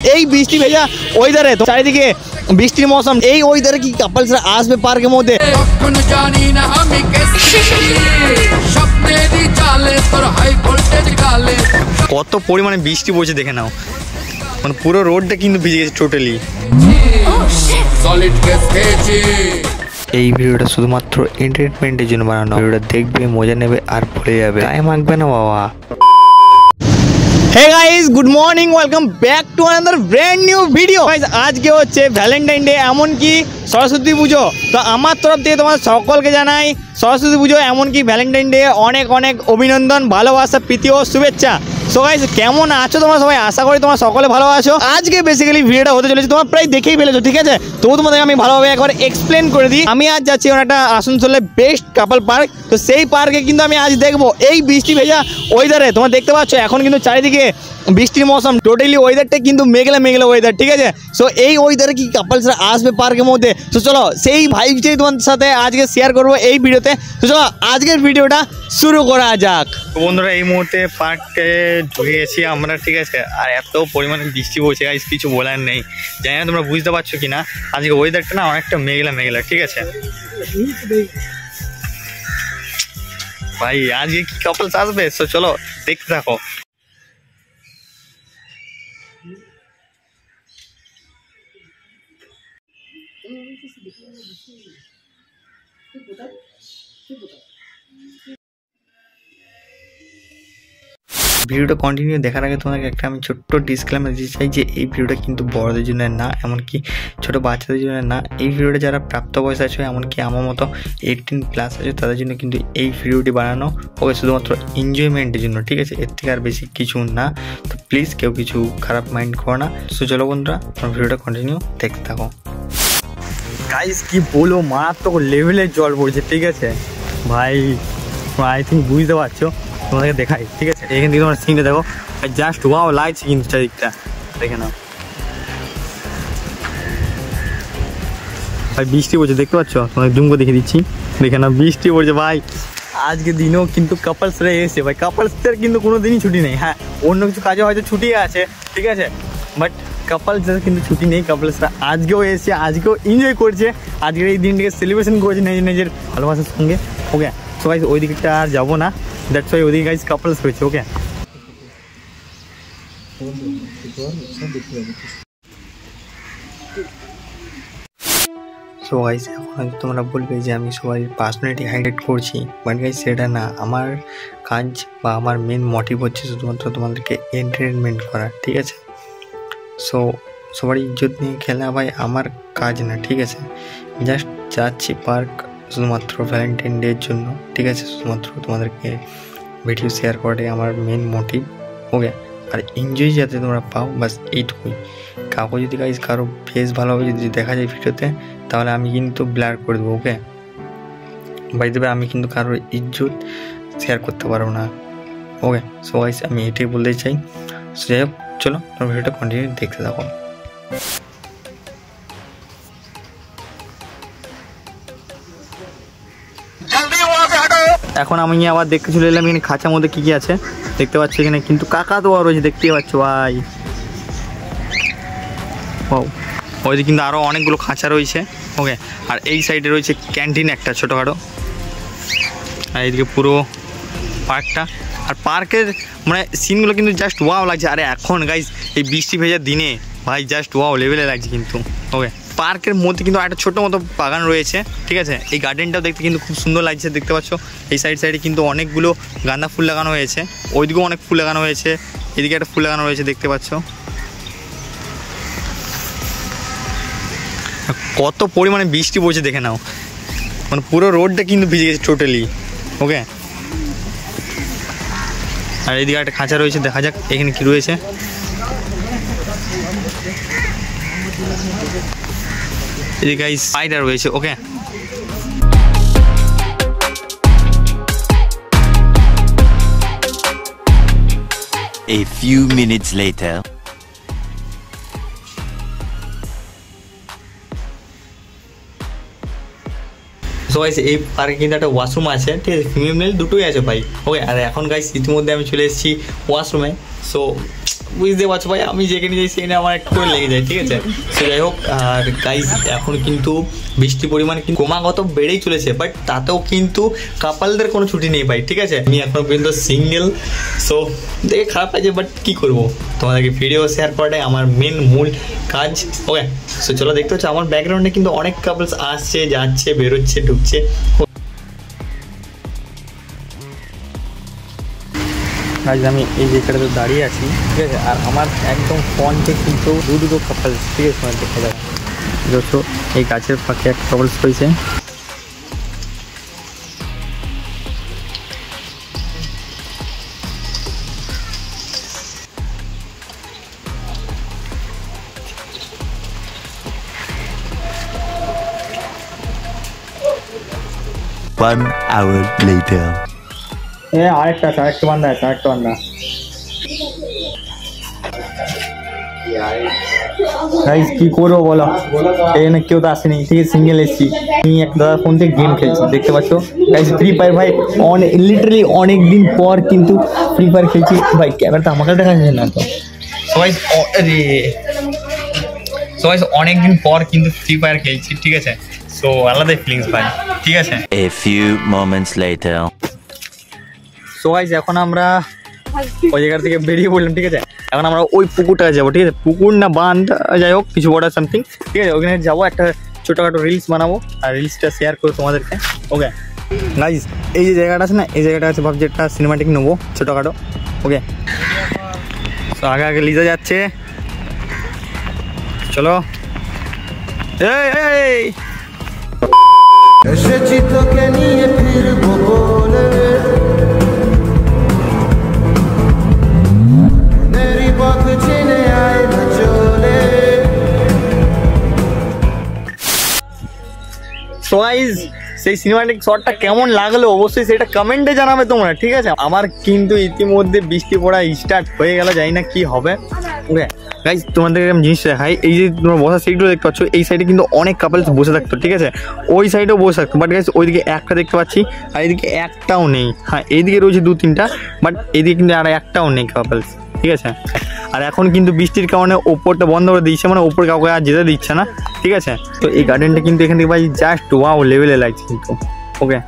এই বৃষ্টি ভেজা ওয়েদারে তো চারিদিকে বৃষ্টির মৌসুম, এই ওয়েদারে কি কাপলসরা আসবে পার্কের মধ্যে? কত পরিমাণে বৃষ্টি পড়ছে দেখে নাও, মানে পুরো রোডটা কিন্তু ভিজে গেছে টোটালি। এই ভিডিওটা শুধুমাত্র এন্টারটেনমেন্টের জন্য বানানো, ভিডিওটা দেখবে, মজা নেবে আর ভুলে যাবে, টাইম আঁকবে না বাবা। Hey guys, good morning, welcome back to another brand new video. Guys, আজকে হচ্ছে ভ্যালেন্টাইন ডে, এমনকি সরস্বতী পুজো। তো আমার তরফ থেকে তোমার সকলকে জানাই সরস্বতী পুজো এমনকি ভ্যালেন্টাইন ডে অনেক অনেক অভিনন্দন, ভালোবাসা, প্রীতি ও শুভেচ্ছা। সো গাইস, কেমন আছো তোমরা সবাই? আশা করি তোমরা সকলে ভালো আছো। আজকে বেসিক্যালি ভিডিওটা হতে চলেছে, তোমরা প্রায় দেখেই ফেলেছো, ঠিক আছে? তবু তোমাদের আমি ভালোভাবে একবার এক্সপ্লেন করে দিই। আমি আজ যাচ্ছি একটা আসানসোলের বেস্ট কাপল পার্ক। তো সেই পার্কে কিন্তু আমি আজ দেখবো এই বৃষ্টি ভেজা ওয়েদারে, তোমরা দেখতে পাচ্ছ এখন কিন্তু চারিদিকে বৃষ্টির মৌসুম, টোটালি ওয়েদারটা কিন্তু মেঘলা মেঘলা ওয়েদার, ঠিক আছে? সো এই ওয়েদারে কি কাপলসরা আসবে পার্কের মধ্যে? তো চলো সেই ভাইবটাই তোমাদের সাথে আজকে শেয়ার করবো এই ভিডিওতে। তো চলো আজকের ভিডিওটা শুরু করা যাক। বন্ধুরা, এই মুহূর্তে পার্কে ঢুকেছি আমরা, ঠিক আছে? আর এত পরিমাণে বৃষ্টি পড়ছে গাইস, কিছু বলার নেই। জানি না তোমরা বুঝতে পারছো কিনা, আজকে ওয়েদারটা না অনেকটা মেঘলা মেঘলা, ঠিক আছে ভাই? আজকে কি কাপলস আসবে? তো চলো দেখতে থাকো। ভিডিওটা কন্টিনিউ দেখার আগে তোমাকে একটা আমি ছোট্ট ডিসক্লেমার দিতে চাই যে এই ভিডিওটা কিন্তু বড়দের জন্য না, এমনকি ছোট বাচ্চাদের জন্য না। এই ভিডিওটা যারা প্রাপ্তবয়স্ক আছে, এমনকি আমার মতো 18+ আছে, তাদের জন্য কিন্তু এই ভিডিওটি বানানো হবে শুধুমাত্র এনজয়মেন্টের জন্য, ঠিক আছে? এর থেকে আর বেশি কিছু না। তো প্লিজ কেউ কিছু খারাপ মাইন্ড করো না। সো চলো বন্ধুরা, তোমার ভিডিওটা কন্টিনিউ দেখতে থাকো। গাইস, কি বলো, মারাত্মক লেভেলের জল পড়ছে, ঠিক আছে ভাই? আই থিঙ্ক বুঝতে পারছো, তোমাদেরকে দেখাই, ঠিক আছে? এখান থেকে তোমরা সিনটা দেখো, জাস্ট ওয়াও লাগছে কিন্তু চারিদিকটা, দেখে নাও ভাই। বৃষ্টি পড়ছে, দেখতে পাচ্ছ? তোমাদের জুম করে দেখে দিচ্ছি, দেখে নাও বৃষ্টি পড়ছে ভাই। আজকে দিনেও কিন্তু কাপলসরা এসে ভাই, কাপলসদের কিন্তু কোনো দিনই ছুটি নেই। হ্যাঁ, অন্য কিছু কাজে হয়তো ছুটি আছে, ঠিক আছে, বাট কাপলসদের কিন্তু ছুটি নেই। কাপলসরা আজকেও এসে, আজকেও এনজয় করছে, আজকের এই দিনটাকে সেলিব্রেশন করছে নিজের নিজের ভালোবাসার সঙ্গে। ওকে, সবাই ওই দিকটা আর যাবো না, দ্যাটস ওয়াই ওদিকে গাইস কাপলস হয়েছে। ওকে, সো গাইস, এখন তোমরা বলবে যে আমি সবাই পার্সোনালিটি হাইলাইট করছি, বাট গাইস সেটা না। আমার কাজ বা আমার মেন মোটিভ হচ্ছে শুধুমাত্র তোমাদেরকে এন্টারটেনমেন্ট করা, ঠিক আছে? সো সবার ইজ্জত নিয়ে খেলা ভাই আমার কাজ না, ঠিক আছে? জাস্ট যাচ্ছি পার্ক শুধুমাত্র ভ্যালেন্টাইন ডের জন্য, ঠিক আছে? শুধুমাত্র তোমাদেরকে ভিডিও শেয়ার করাটাই আমার মেন মোটিভ। ওকে, আর এনজয় যাতে তোমরা পাও, বাস এইটুকুই। কাউকে যদি গাইস কারো ফেস ভালোভাবে যদি দেখা যায় ভিডিওতে, তাহলে আমি কিন্তু ব্লার করে দেবো। ওকে, বাই দেবে, আমি কিন্তু কারোর ইজ্জত শেয়ার করতে পারবো না। ওকে, সো গাইস আমি এটাই বলতে চাই। সো যাই হোক, চলো তোমার ভিডিওটা কন্টিনিউ দেখতে থাকো। এখন আমি আবার দেখতে চলে এলাম এখানে খাঁচার মধ্যে কি কি আছে দেখতে পাচ্ছি। এখানে কিন্তু কাকাতুয়া রয়েছে, দেখতেই পাচ্ছ ভাই। ও, ওইদিকে কিন্তু আরও অনেকগুলো খাঁচা রয়েছে। ওকে, আর এই সাইডে রয়েছে ক্যান্টিন একটা ছোটোখাটো, আর এইদিকে পুরো পার্কটা। আর পার্কের মানে সিনগুলো কিন্তু জাস্ট ওয়াও লাগছে। আরে এখন গাইস এই বৃষ্টি ভেজার দিনে ভাই জাস্ট ওয়াও লেভেলে লাগছে কিন্তু। ওকে, পার্কের মধ্যে কিন্তু একটা ছোটো মতো বাগান রয়েছে, ঠিক আছে? এই গার্ডেনটাও দেখতে কিন্তু খুব সুন্দর লাগছে, দেখতে পাচ্ছ? এই সাইডে কিন্তু অনেকগুলো গাঁদা ফুল লাগানো হয়েছে, ওইদিকেও অনেক ফুল লাগানো হয়েছে, এদিকে একটা ফুল লাগানো রয়েছে, দেখতে পাচ্ছ? কত পরিমাণে বৃষ্টি পড়ছে দেখে নাও, মানে পুরো রোডটা কিন্তু ভিজে গেছে টোটালি। ওকে, আর এইদিকে একটা খাঁচা রয়েছে, দেখা যাক এখানে কি রয়েছে। এদিকে স্পাইডার রয়েছে। ওকে, A few minutes later. So guys, এই পার্কে কিন্তু একটা ওয়াশরুম আছে, ঠিক আছে? ফিমেল মেল দুটোই আছে ভাই। ওকে, আর এখন গাইস ইতিমধ্যে আমি চলে এসেছি ওয়াশরুমে। সো বুঝতে পারছো ভাই, আমি যেখানে যাই সেখানে আমার একটু করে লেগে যায়, ঠিক আছে। সে যাই হোক, আর গাইস এখন কিন্তু বৃষ্টির পরিমাণ কিন্তু ক্রমাগত বেড়েই চলেছে, বাট তাতেও কিন্তু কাপালদের কোনো ছুটি নেই ভাই, ঠিক আছে। আমি এখনো পর্যন্ত সিঙ্গেল, সো দেখে খারাপ লাগছে, বাট কী করবো, তোমাদেরকে ভিডিও শেয়ার করাটাই আমার মেন মূল কাজ। ওকে, সো চলো দেখতে হচ্ছে আমার ব্যাকগ্রাউন্ডে কিন্তু অনেক কাপলস আসছে, যাচ্ছে, বেরোচ্ছে, ঢুকছে। আজ আমি এই জায়গাটাতে দাঁড়িয়ে আছি, ঠিক আছে, আর আমার একদম ফ্রন্টে কিন্তু দুটো কাপলস, ঠিক আছে, তোমার দেখে যাবে যত এই গাছের ফাঁকে এক কাপলস রয়েছে। One hour later. আরেকটা বান্ধা আছে, আরেকটা বান্ধা। গাইস কি করবো বলো, এখানে কেউ তো আসেনি, ঠিক আছে, সিঙ্গেল এসছি। আমি এক দাদার ফোন থেকে গেম খেলছি, দেখতে পাচ্ছ গাইস, ফ্রি ফায়ার ভাই। লিটারালি অনেক দিন পর কিন্তু ফ্রি ফায়ার খেলছি ভাই। ক্যামেরাটা আমাকে দেখা যায় না তো সবাই, অনেক দিন পর কিন্তু ফ্রি ফায়ার খেলছি, ঠিক আছে। সো আলাদাই ফিলিংস ভাই, ঠিক আছে। A few moments later. So guys এখন আমরা ওই জায়গা থেকে বেরিয়ে পড়লাম, ঠিক আছে। এখন আমরা ওই পুকুরটা যাবো, ঠিক আছে, পুকুর না বাঁধ, যাই হোক কিছু বড় সামথিং, ঠিক আছে। ওখানে যাবো, একটা ছোটোখাটো রিলস বানাবো, আর রিলসটা শেয়ার করবো তোমাদেরকে। ওকে গাইস, এই যে জায়গাটা আছে না, এই জায়গাটা আছে, ভাবছি একটা সিনেমাটিক নেবো ছোটোখাটো। ওকে, তো আগে আগে লিজা যাচ্ছে, চলো। এই এসেছি তোকে নিয়ে ফিরবো বলে, মেরি পথ চিনে আয় না চলে। সো গাইস, সেই সিনেমাটিক শটটা কেমন লাগলো অবশ্যই সেটা কমেন্টে জানাবে তোমরা, ঠিক আছে। আমার কিন্তু ইতিমধ্যে বৃষ্টি পড়া স্টার্ট হয়ে গেল, জানি না কি হবে। ওকে গাইস, তোমাদেরকে আমি জিনিস দেখাই, এই যে তোমরা বসার সিটগুলো দেখতে পাচ্ছ, এই সাইডে কিন্তু অনেক কাপলস বসে থাকতো, ঠিক আছে, ওই সাইডেও বসে থাকতো, বাট গাইস ওইদিকে একটা দেখতে পাচ্ছি, আর এইদিকে একটাও নেই। হ্যাঁ, এইদিকে রয়েছে 2-3টা, বাট এইদিকে কিন্তু আর একটাও নেই কাপলস, ঠিক আছে। আর এখন কিন্তু বৃষ্টির কারণে ওপরটা বন্ধ করে দিচ্ছে, মানে ওপর কাউকে আর যেতে দিচ্ছে না, ঠিক আছে। তো এই গার্ডেনটা কিন্তু এখান থেকে ভাই জাস্ট ওয়াও লেভেলে লাগছে কিন্তু। ওকে,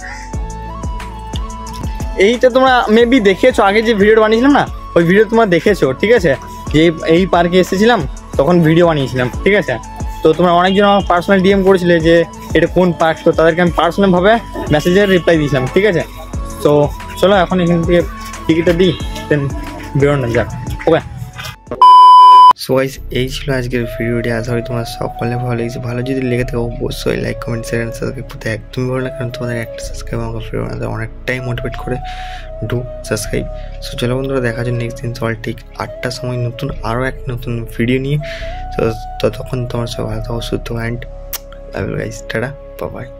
এইটা তোমরা মেবি দেখেছো, আগে যে ভিডিওটা বানিয়েছিলাম না, ওই ভিডিও তোমরা দেখেছো, ঠিক আছে, যে এই পার্কে এসেছিলাম তখন ভিডিও বানিয়েছিলাম, ঠিক আছে। তো তোমরা অনেকজন আমার পার্সোনাল ডিএম করেছিলে যে এটা কোন পার্ক, তো তাদেরকে আমি পার্সোনালভাবে মেসেজের রিপ্লাই দিয়েছিলাম, ঠিক আছে। তো চলো এখন এখান থেকে টিকিটটা দিই, দেন বেরোনো যাক। ওকে, সো গাইস এই ছিল আজকের ভিডিওটি। আশা করি তোমার সকলে ভালো লেগেছে। ভালো যদি লেগে থাকে অবশ্যই like, comment, share and subscribe করতে একদমই ভালো লাগে, কারণ তোমাদের একটা সাবস্ক্রাইব আমাকে ভিডিও বানাতে অনেকটাই মোটিভেট করে। Do subscribe. সো চলো বন্ধুরা, দেখা যায় নেক্সট দিন সকাল ঠিক 8টার সময় নতুন আরও এক নতুন ভিডিও নিয়ে। তো ততক্ষণ তোমার সব ভালো থাকো, সুস্থ, and love you guys, tata, bye by.